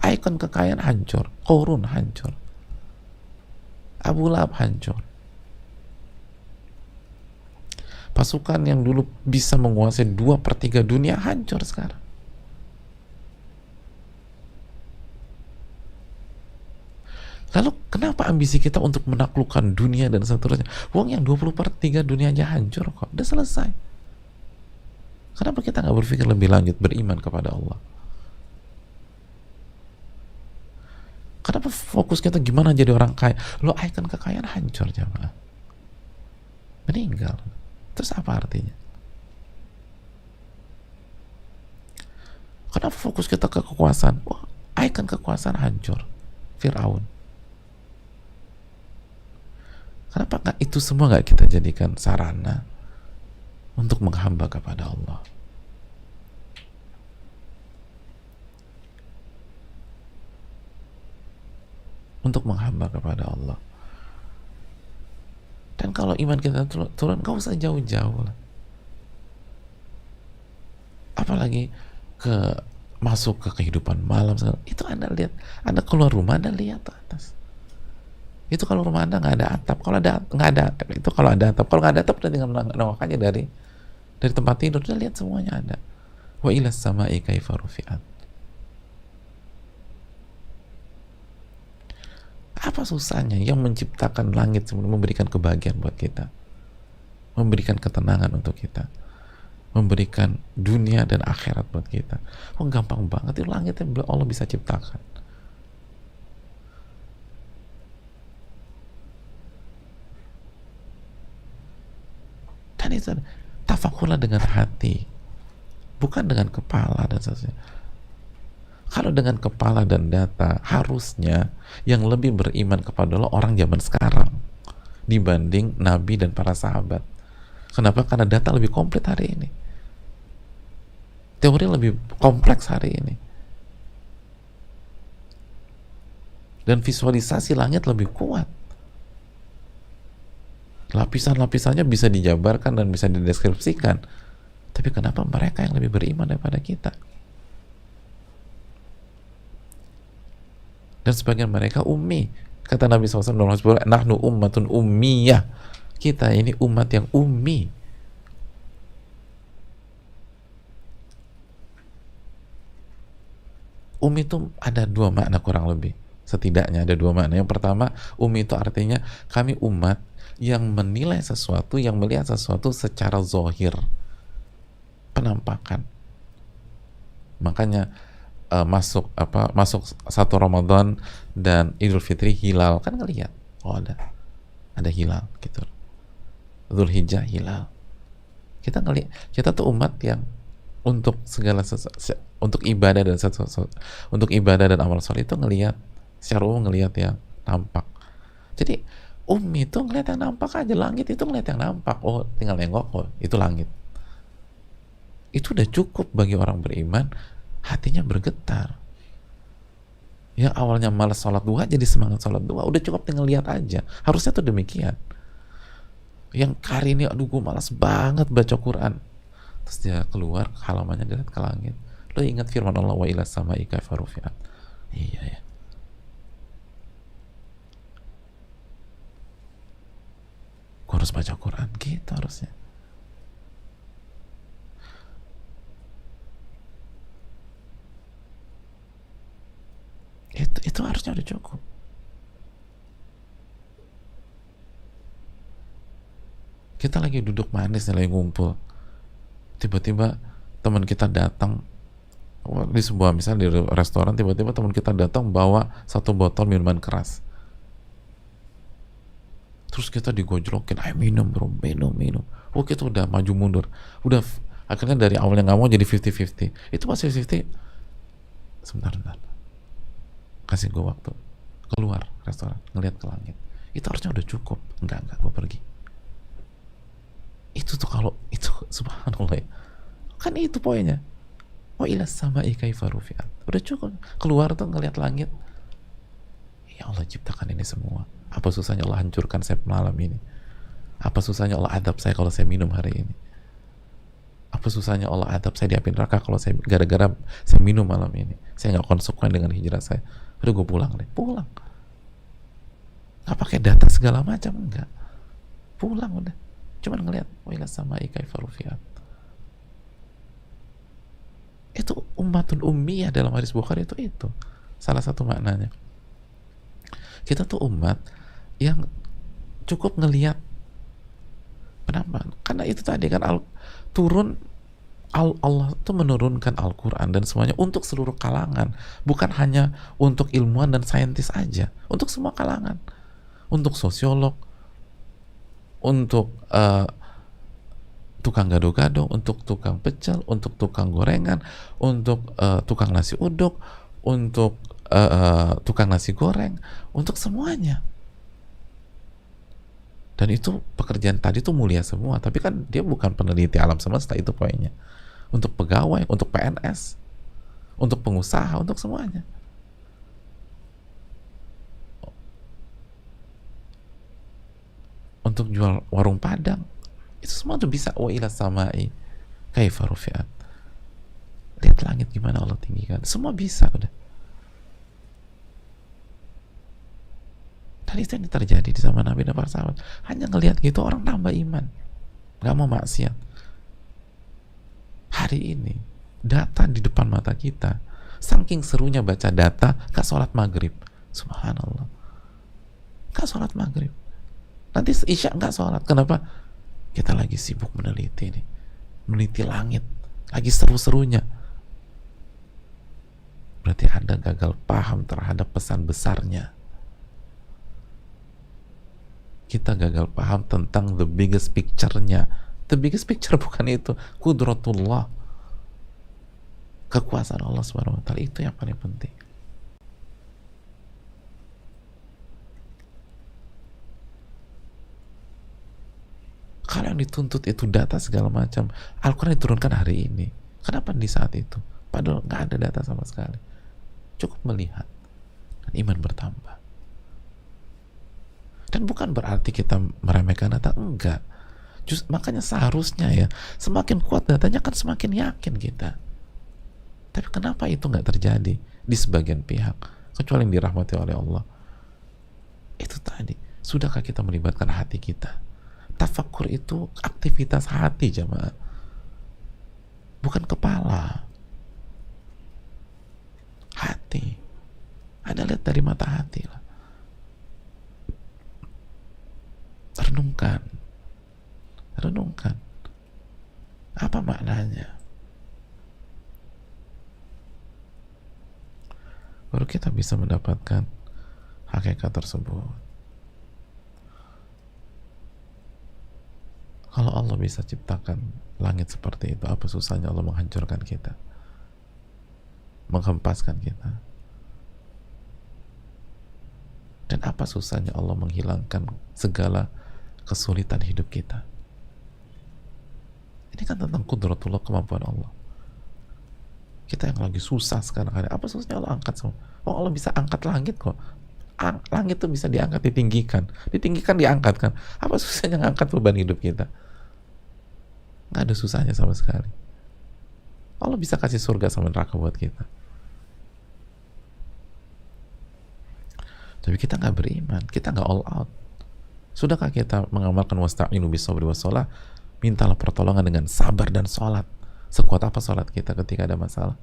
Ikon kekayaan hancur, Qarun hancur, Abu Lahab hancur. Pasukan yang dulu bisa menguasai 2/3 dunia hancur sekarang. Lalu kenapa ambisi kita untuk menaklukkan dunia dan seterusnya? Wong yang 20/3 dunia aja hancur kok, udah selesai. Kenapa kita nggak berpikir lebih lanjut, beriman kepada Allah? Kenapa fokus kita gimana jadi orang kaya? Lo ikon kekayaan hancur jamaah, meninggal. Terus apa artinya? Kenapa fokus kita ke kekuasaan? Wah, ikon kekuasaan hancur, Fir'aun. Kenapa nggak itu semua nggak kita jadikan sarana untuk menghamba kepada Allah? Untuk menghamba kepada Allah. Dan kalau iman kita turun, gak usah jauh-jauh lah. Apalagi masuk ke kehidupan malam. Itu Anda lihat, Anda keluar rumah, Anda lihat ke atas. Itu kalau rumah Anda nggak ada atap. Kalau ada nggak ada itu kalau ada atap. Kalau nggak ada atap, udah tinggal nengok aja dari tempat tidur, udah lihat semuanya ada. Wa ilas sama'i kaifa rufi'at. Apa susahnya yang menciptakan langit sebelum memberikan kebahagiaan buat kita, memberikan ketenangan untuk kita, memberikan dunia dan akhirat buat kita? Oh, gampang banget. Itu langit yang Allah bisa ciptakan. Dan itu tafakurlah dengan hati, bukan dengan kepala dan seterusnya. Kalau dengan kepala dan data, harusnya yang lebih beriman kepada Allah orang zaman sekarang dibanding Nabi dan para sahabat. Kenapa? Karena data lebih komplit hari ini, teori lebih kompleks hari ini, dan visualisasi langit lebih kuat. Lapisan-lapisannya bisa dijabarkan dan bisa dideskripsikan. Tapi kenapa mereka yang lebih beriman daripada kita? Dan sebagian mereka ummi. Kata Nabi SAW, nahnu ummatun ummiyah. Kita ini umat yang ummi. Ummi itu ada dua makna kurang lebih. Setidaknya ada dua makna. Yang pertama, ummi itu artinya kami umat yang menilai sesuatu, yang melihat sesuatu secara zohir, penampakan. Makanya masuk satu Ramadan dan Idul Fitri hilal kan ngelihat, oh ada hilal gitu. Dzulhijjah hilal. Kita ngelihat, kita tuh umat yang untuk segala untuk ibadah dan untuk ibadah dan amal soleh itu ngelihat secara umum, ngelihat yang nampak. Jadi ummi itu ngelihat yang nampak aja, langit itu ngelihat yang nampak. Oh, tinggal nengok, oh itu langit. Itu udah cukup bagi orang beriman, hatinya bergetar. Yang awalnya malas sholat duha jadi semangat sholat duha, udah cukup tinggal lihat aja. Harusnya tuh demikian. Yang hari ini, aduh gue malas banget baca Quran, terus dia keluar halamannya, dia lihat ke langit. Lo ingat firman Allah, wa ilas sama'i kaifa rufi'at. Iya ya, gue harus baca Quran gitu harusnya. Itu harusnya udah cukup. Kita lagi duduk manis nih, lagi ngumpul, tiba-tiba teman kita datang di sebuah, misalnya di restoran, tiba-tiba teman kita datang bawa satu botol minuman keras, terus kita digojlokin, ayo minum bro, minum. Oh, kita udah maju mundur, udah akhirnya dari awalnya nggak mau jadi 50-50. Itu masih 50. Sebentar, kasih gue waktu, keluar restoran, ngeliat ke langit. Itu harusnya udah cukup. Enggak, gue pergi. Itu tuh kalau itu, subhanallah ya. Kan itu poinnya. Wa ilas sama'i kaifa rufi'at. Udah cukup. Keluar tuh ngeliat langit. Ya Allah ciptakan ini semua. Apa susahnya Allah hancurkan saya malam ini? Apa susahnya Allah adab saya kalau saya minum hari ini? Apa susahnya Allah adab saya di api neraka kalau saya gara-gara saya minum malam ini? Saya nggak konsekuen dengan hijrah saya. Udah gue pulang deh, pulang. Nggak pakai data segala macam, enggak. Pulang udah. Cuman ngeliat, wa ilas sama'i kaifa rufi'at. Itu ummatun ummiyah dalam hadis Bukhari itu. Salah satu maknanya. Kita tuh umat yang cukup ngeliat penampakan. Karena itu tadi kan turun Allah itu menurunkan Al-Quran dan semuanya untuk seluruh kalangan, bukan hanya untuk ilmuwan dan saintis aja, untuk semua kalangan, untuk sosiolog, untuk tukang gado-gado, untuk tukang pecel, untuk tukang gorengan, untuk tukang nasi uduk, untuk tukang nasi goreng, untuk semuanya. Dan itu pekerjaan tadi tuh mulia semua, tapi kan dia bukan peneliti alam semesta, itu poinnya. Untuk pegawai, untuk PNS, untuk pengusaha, untuk semuanya. Untuk jual warung Padang, itu semua tuh bisa. Wa ila samai kaifa rufi'at. Lihat langit gimana Allah tinggikan. Semua bisa udah. Dan itu yang terjadi di zaman Nabi dan para sahabat. Hanya ngelihat gitu orang tambah iman, nggak mau maksiat. Hari ini data di depan mata kita, saking serunya baca data, gak sholat maghrib. Subhanallah, gak sholat maghrib. Nanti isya gak sholat. Kenapa? Kita lagi sibuk meneliti nih, meneliti langit, lagi seru-serunya. Berarti Anda gagal paham terhadap pesan besarnya. Kita gagal paham tentang the biggest picture-nya. The biggest picture bukan itu, kudratullah, kekuasaan Allah Subhanahu wa taala, itu yang paling penting. Kalau yang dituntut itu data segala macam, Al-Quran diturunkan hari ini. Kenapa di saat itu? Padahal nggak ada data sama sekali. Cukup melihat dan iman bertambah. Dan bukan berarti kita meremehkan data, enggak. Makanya seharusnya ya, semakin kuat datanya kan semakin yakin kita. Tapi kenapa itu nggak terjadi di sebagian pihak, kecuali yang dirahmati oleh Allah? Itu tadi, sudahkah kita melibatkan hati kita? Tafakur itu aktivitas hati, jamaah, bukan kepala. Hati. Anda lihat dari mata hati lah. Renungkan apa maknanya, baru kita bisa mendapatkan hakikat tersebut. Kalau Allah bisa ciptakan langit seperti itu, apa susahnya Allah menghancurkan kita, menghempaskan kita? Dan apa susahnya Allah menghilangkan segala kesulitan hidup kita? Ini kan tentang kudratullah, kemampuan Allah. Kita yang lagi susah sekarang, apa susahnya Allah angkat semua? Oh, Allah bisa angkat langit kok. Langit tuh bisa diangkat, ditinggikan, diangkat kan. Apa susahnya ngangkat beban hidup kita? Nggak ada susahnya sama sekali. Allah bisa kasih surga sama neraka buat kita. Tapi kita nggak beriman, kita nggak all out. Sudahkah kita mengamalkan wasta'inu bis-sabri was-shalah? Mintalah pertolongan dengan sabar dan sholat. Sekuat apa sholat kita ketika ada masalah?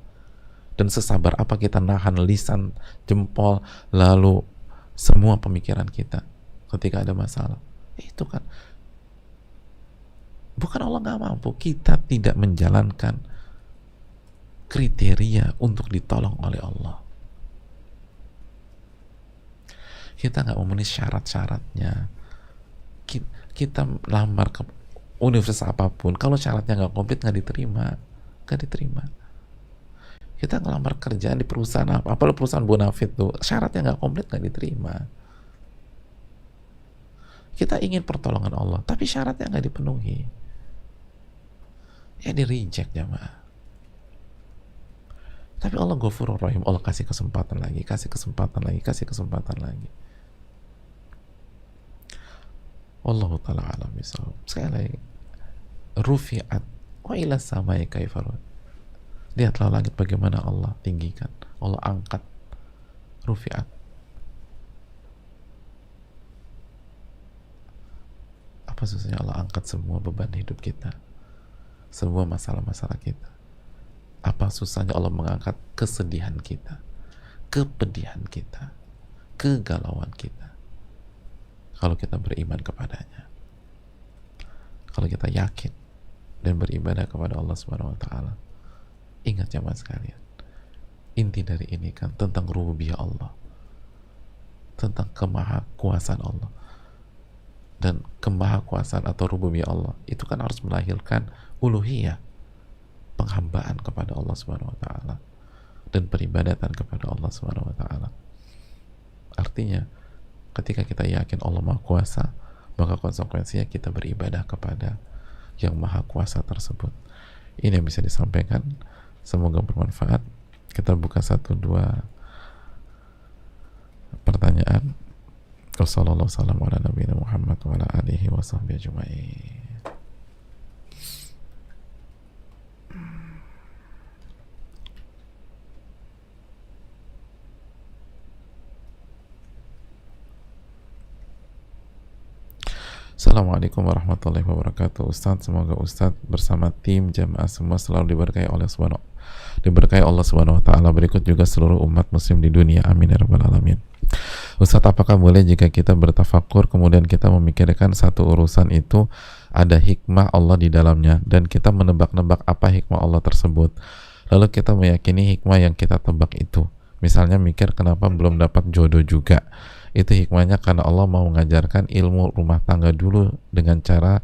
Dan sesabar apa kita nahan lisan, jempol, lalu semua pemikiran kita ketika ada masalah? Itu kan bukan Allah nggak mampu, kita tidak menjalankan kriteria untuk ditolong oleh Allah. Kita nggak memenuhi syarat-syaratnya. Kita lamar ke universitas apapun, kalau syaratnya nggak komplit nggak diterima. Kita ngelamar kerjaan di perusahaan apalagi perusahaan bonafit tuh, syaratnya nggak komplit nggak diterima. Kita ingin pertolongan Allah, tapi syaratnya nggak dipenuhi, ya di reject, jamaah. Tapi Allah Ghafurur Rahim, Allah kasih kesempatan lagi. Wallahu ta'ala alam bisawab. Sekali lagi, rufi'at wa ila samai kaifa. Lihatlah langit bagaimana Allah tinggikan, Allah angkat. Rufi'at. Apa susahnya Allah angkat semua beban hidup kita, semua masalah-masalah kita? Apa susahnya Allah mengangkat kesedihan kita, kepedihan kita, kegalauan kita, kalau kita beriman kepadanya, kalau kita yakin dan beribadah kepada Allah Subhanahu wa taala. Ingat jamaah sekalian, inti dari ini kan tentang rububiyah Allah, tentang kemahakuasaan Allah. Dan kemahakuasaan atau rububiyah Allah itu kan harus melahirkan uluhiyah, penghambaan kepada Allah Subhanahu wa taala dan peribadatan kepada Allah Subhanahu wa taala. Artinya ketika kita yakin Allah Maha Kuasa, maka konsekuensinya kita beribadah kepada yang Maha Kuasa tersebut. Ini yang bisa disampaikan, semoga bermanfaat. Kita buka 1-2 pertanyaan. Wassalamualaikum warahmatullahi wabarakatuh wa ala alihi wa sahbihi ajma'in. Assalamualaikum warahmatullahi wabarakatuh. Ustadz, semoga Ustadz bersama tim jamaah semua selalu diberkahi Allah Subhanahu wa taala, berikut juga seluruh umat muslim di dunia, amin ya rabbal alamin. Ustadz, apakah boleh jika kita bertafakur kemudian kita memikirkan satu urusan itu ada hikmah Allah di dalamnya dan kita menebak-nebak apa hikmah Allah tersebut, lalu kita meyakini hikmah yang kita tebak itu, misalnya mikir kenapa belum dapat jodoh juga, itu hikmahnya karena Allah mau mengajarkan ilmu rumah tangga dulu dengan cara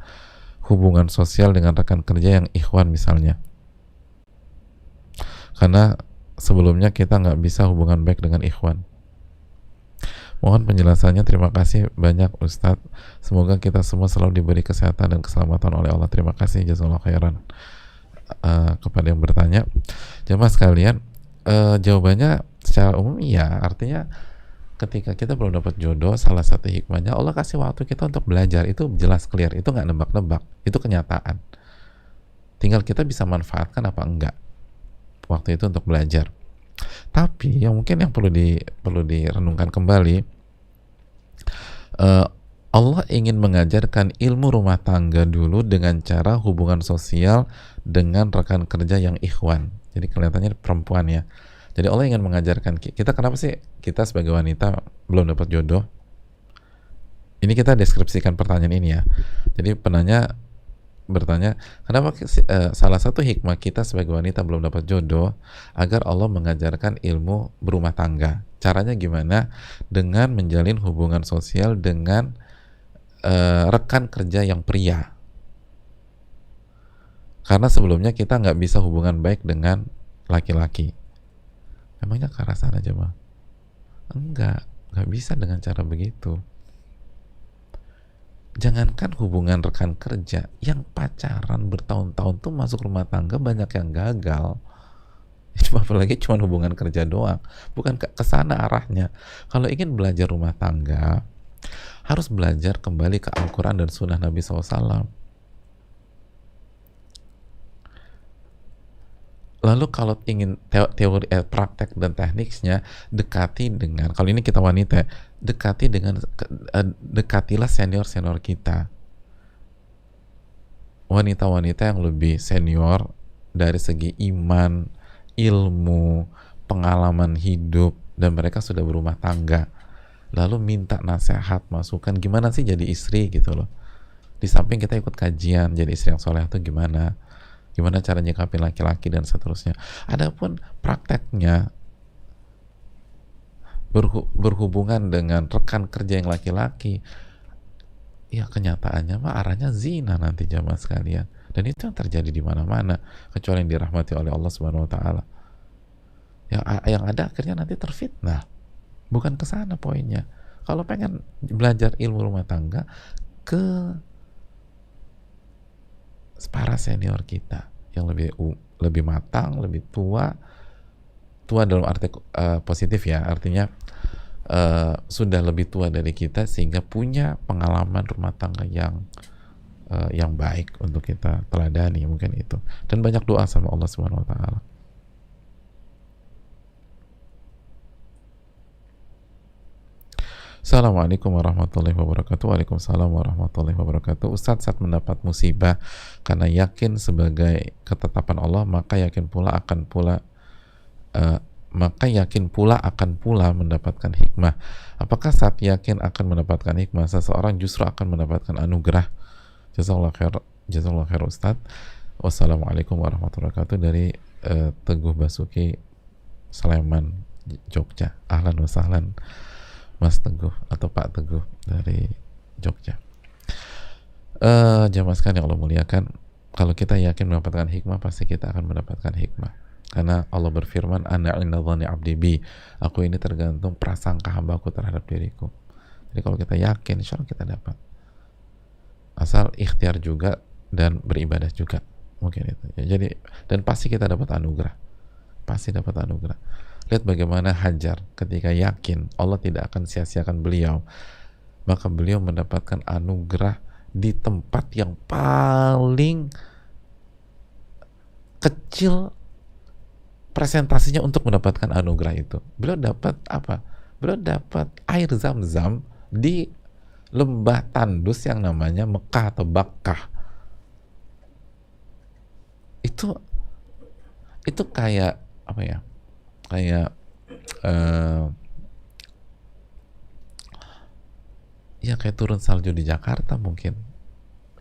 hubungan sosial dengan rekan kerja yang ikhwan misalnya, karena sebelumnya kita nggak bisa hubungan baik dengan ikhwan. Mohon penjelasannya, terima kasih banyak Ustadz, semoga kita semua selalu diberi kesehatan dan keselamatan oleh Allah. Terima kasih, jazakallahu khairan. Kepada yang bertanya, jemaah sekalian, jawabannya secara umum iya, artinya ketika kita belum dapat jodoh, salah satu hikmahnya Allah kasih waktu kita untuk belajar, itu jelas clear, itu nggak nebak-nebak, itu kenyataan. Tinggal kita bisa manfaatkan apa enggak waktu itu untuk belajar. Tapi yang mungkin yang perlu direnungkan kembali, Allah ingin mengajarkan ilmu rumah tangga dulu dengan cara hubungan sosial dengan rekan kerja yang ikhwan. Jadi kelihatannya perempuan ya. Jadi Allah ingin mengajarkan kita, kenapa sih kita sebagai wanita belum dapat jodoh? Ini kita deskripsikan pertanyaan ini ya. Jadi penanya bertanya, kenapa salah satu hikmah kita sebagai wanita belum dapat jodoh agar Allah mengajarkan ilmu berumah tangga. Caranya gimana? Dengan menjalin hubungan sosial dengan rekan kerja yang pria. Karena sebelumnya kita nggak bisa hubungan baik dengan laki-laki. Emangnya ke arah sana aja mah? Nggak bisa dengan cara begitu. Jangankan hubungan rekan kerja, yang pacaran bertahun-tahun tuh masuk rumah tangga banyak yang gagal. Apalagi cuma hubungan kerja doang, bukan ke sana arahnya. Kalau ingin belajar rumah tangga, harus belajar kembali ke Al-Quran dan Sunnah Nabi SAW. Lalu kalau ingin teori, praktek dan tekniknya, dekati dengan, kalau ini kita wanita, dekatilah senior kita, wanita-wanita yang lebih senior dari segi iman, ilmu, pengalaman hidup, dan mereka sudah berumah tangga. Lalu minta nasihat, masukan, gimana sih jadi istri gitu loh. Di samping kita ikut kajian jadi istri yang soleh itu gimana cara nyikapin laki-laki dan seterusnya. Adapun prakteknya berhubungan dengan rekan kerja yang laki-laki, ya kenyataannya mah arahnya zina nanti jamaah sekalian. Dan itu yang terjadi di mana-mana, kecuali yang dirahmati oleh Allah Subhanahu wa taala. Yang ada akhirnya nanti terfitnah. Bukan ke sana poinnya. Kalau pengen belajar ilmu rumah tangga, ke para senior kita yang lebih matang, lebih tua dalam arti positif ya, artinya sudah lebih tua dari kita sehingga punya pengalaman rumah tangga yang baik untuk kita teladani, mungkin itu. Dan banyak doa sama Allah Subhanahu wa taala. Assalamualaikum warahmatullahi wabarakatuh. Waalaikumsalam warahmatullahi wabarakatuh. Ustadz, saat mendapat musibah karena yakin sebagai ketetapan Allah, maka yakin pula akan pula mendapatkan hikmah. Apakah saat yakin akan mendapatkan hikmah, seseorang justru akan mendapatkan anugerah? Jazakallahu khair Ustadz. Wassalamualaikum warahmatullahi wabarakatuh dari Teguh Basuki, Sleman, Jogja. Ahlan wa sahlan Mas Teguh atau Pak Teguh dari Jogja. Jamaah sekalian yang Allah muliakan, kalau kita yakin mendapatkan hikmah, pasti kita akan mendapatkan hikmah. Karena Allah berfirman, ana inna dhanni abdi bi, aku ini tergantung prasangka hambaku terhadap diriku. Jadi kalau kita yakin, insya Allah kita dapat. Asal ikhtiar juga dan beribadah juga, mungkin itu ya. Jadi, dan pasti kita dapat anugerah, pasti dapat anugerah. Lihat bagaimana Hajar ketika yakin Allah tidak akan sia-siakan beliau, maka beliau mendapatkan anugerah di tempat yang paling kecil presentasinya untuk mendapatkan anugerah itu. Beliau dapat apa? Beliau dapat air zam-zam di lembah tandus yang namanya Mekah atau Bakkah. Itu kayak apa ya? Kayak ya kayak turun salju di Jakarta mungkin.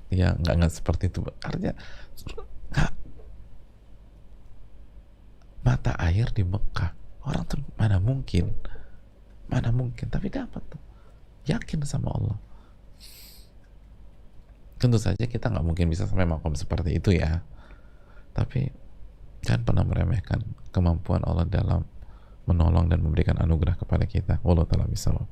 Ya nggak seperti itu. Artinya nggak, mata air di Mekah, orang tuh mana mungkin, tapi dapat tuh, yakin sama Allah. Tentu saja kita nggak mungkin bisa sampai makom seperti itu ya, tapi jangan pernah meremehkan kemampuan Allah dalam menolong dan memberikan anugerah kepada kita. Wallahu ta'ala bishawab.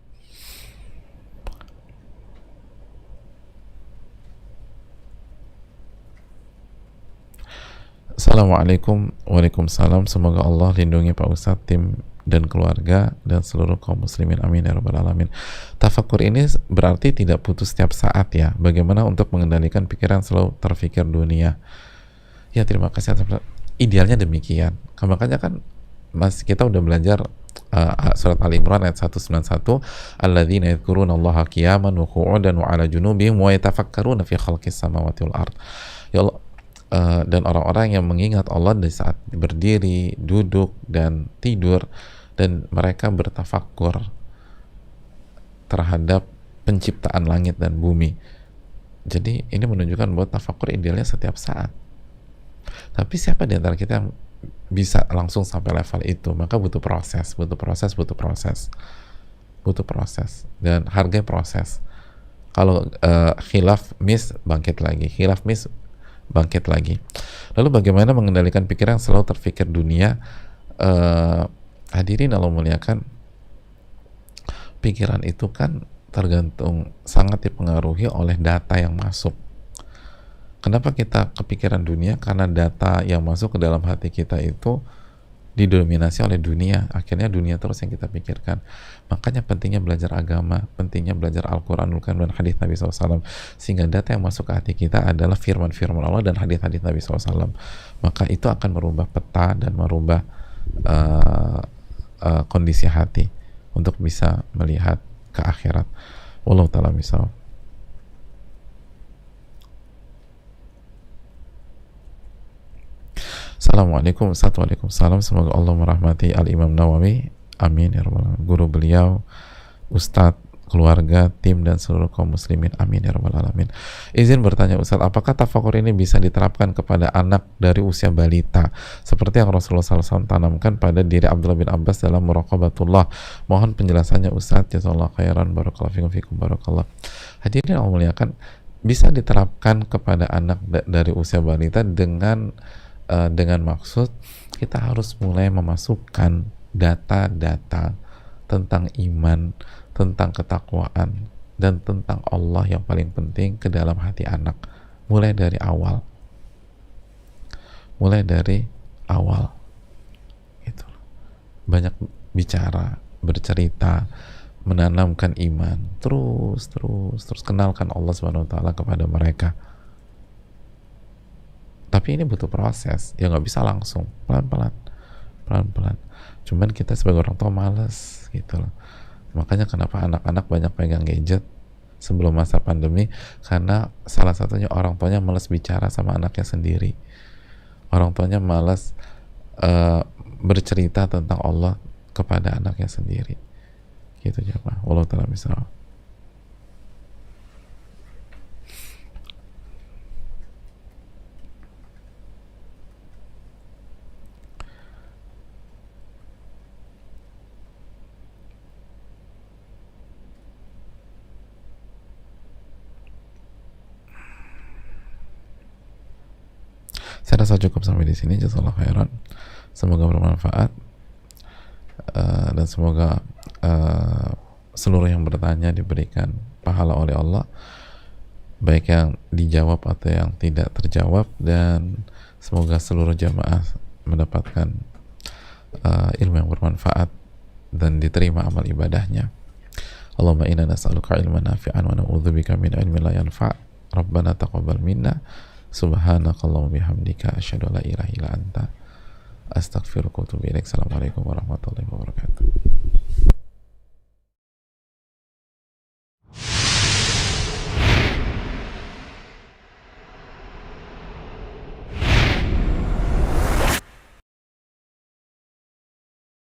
Assalamualaikum. Waalaikumsalam. Semoga Allah lindungi Pak Ustadz, tim dan keluarga dan seluruh kaum muslimin, amin ya rabbal alamin. Tafakur ini berarti tidak putus setiap saat ya. Bagaimana untuk mengendalikan pikiran selalu terfikir dunia? Ya, terima kasih. Idealnya demikian. Makanya kan kita udah belajar surat Al-Imran ayat 191, alladzina yadhkuruna Allaha qiyaman wa qu'udan wa 'ala junubihim wa yatafakkaruna fi khalqis samawati wal ard. Ya Allah, dan orang-orang yang mengingat Allah di saat berdiri, duduk, dan tidur, dan mereka bertafakur terhadap penciptaan langit dan bumi. Jadi ini menunjukkan bahwa tafakur idealnya setiap saat. Tapi siapa di antara kita yang bisa langsung sampai level itu? Maka butuh proses, dan hargai proses. Kalau khilaf miss, bangkit lagi. Lalu bagaimana mengendalikan pikiran yang selalu terfikir dunia? Hadirin Allah muliakan, pikiran itu kan tergantung, sangat dipengaruhi oleh data yang masuk. Kenapa kita kepikiran dunia? Karena data yang masuk ke dalam hati kita itu didominasi oleh dunia. Akhirnya dunia terus yang kita pikirkan. Makanya pentingnya belajar agama, pentingnya belajar Al-Quranul Karim dan hadis Nabi SAW, sehingga data yang masuk ke hati kita adalah firman-firman Allah dan hadis-hadis Nabi SAW. Maka itu akan merubah peta dan merubah kondisi hati untuk bisa melihat ke akhirat. Wallahu ta'ala bishawab. Assalamualaikum. Waalaikumsalam. Semoga Allah merahmati Al-Imam Nawawi, amin ya rabbal alamin, guru beliau, ustadz, keluarga, tim, dan seluruh kaum muslimin, amin ya rabbal alamin. Izin bertanya Ustadz, apakah tafakur ini bisa diterapkan kepada anak dari usia balita seperti yang Rasulullah SAW tanamkan pada diri Abdullah bin Abbas dalam muraqabatullah? Mohon penjelasannya Ustadz. Jazakallahu khairan, barakallahu fikum, barakallah. Hadirin Allah muliakan, bisa diterapkan kepada anak dari usia balita dengan maksud kita harus mulai memasukkan data-data tentang iman, tentang ketakwaan, dan tentang Allah yang paling penting ke dalam hati anak, mulai dari awal gitu. Banyak bicara, bercerita, menanamkan iman, terus kenalkan Allah Subhanahu wa ta'ala kepada mereka. Tapi ini butuh proses, ya nggak bisa langsung, pelan-pelan. Cuman kita sebagai orang tua males gitu loh. Makanya kenapa anak-anak banyak pegang gadget sebelum masa pandemi, karena salah satunya orang tuanya males bicara sama anaknya sendiri. Orang tuanya males bercerita tentang Allah kepada anaknya sendiri. Gitu ya Pak. Wallahu ta'ala bishawab. Saya rasa cukup sampai di sini. Jazakallahu khairan. Semoga bermanfaat, dan semoga seluruh yang bertanya diberikan pahala oleh Allah, baik yang dijawab atau yang tidak terjawab, dan semoga seluruh jamaah mendapatkan ilmu yang bermanfaat dan diterima amal ibadahnya. Allahumma inna nas'aluka ilman nafi'an wa na'udzubika min ilmin la yanfa'. Rabbana taqabbal minna subhanakallahumma bihamdika asyhadu an la ilaha illa anta astaghfiruka wa atubu ilaik. Assalamualaikum warahmatullahi wabarakatuh.